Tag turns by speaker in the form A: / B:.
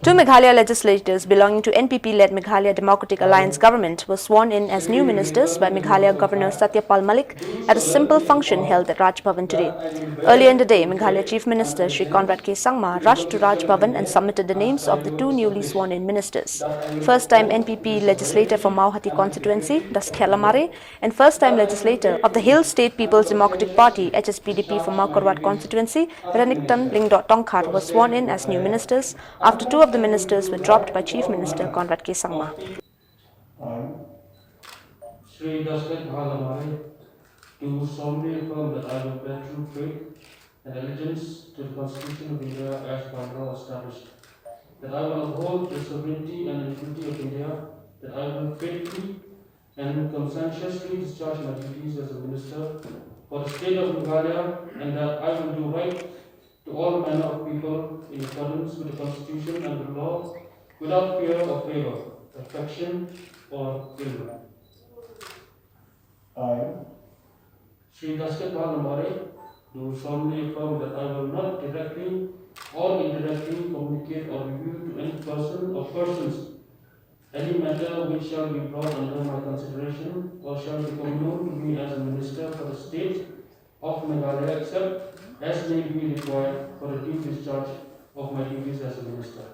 A: Two Meghalaya legislators belonging to NPP-led Meghalaya Democratic Alliance government were sworn in as new ministers by Meghalaya Governor Satyapal Malik at a simple function held at Raj Bhavan today. Earlier in the day, Meghalaya Chief Minister Shri Conrad K. Sangma rushed to Raj Bhavan and submitted the names of the two newly sworn-in ministers. First-time NPP legislator for Mauhati constituency, Das Khelamare, and first-time legislator of the Hill State People's Democratic Party (HSPDP) for Maukarwat constituency, Raniktan Lingdot Tongkhar, were sworn in as new ministers after two of the ministers were dropped by Chief Minister Conrad K. Sangma.
B: Shri Daskat Bhalamare, do solemnly affirm that I will bear true faith and allegiance to the Constitution of India as by law established, that I will uphold the sovereignty and integrity of India, that I will faithfully and conscientiously discharge my duties as a minister for the state of Meghalaya, and that I will do right to all manner of people in accordance with the Constitution and the law, without fear or favor, affection or ill will. I, Shri Daskat Bhalamare, do solemnly affirm that I will not directly or indirectly communicate or reveal to any person or persons any matter which shall be brought under my consideration or shall become known to me as a minister for the state of Meghalaya, except as may be required for the due discharge of my duties as a minister.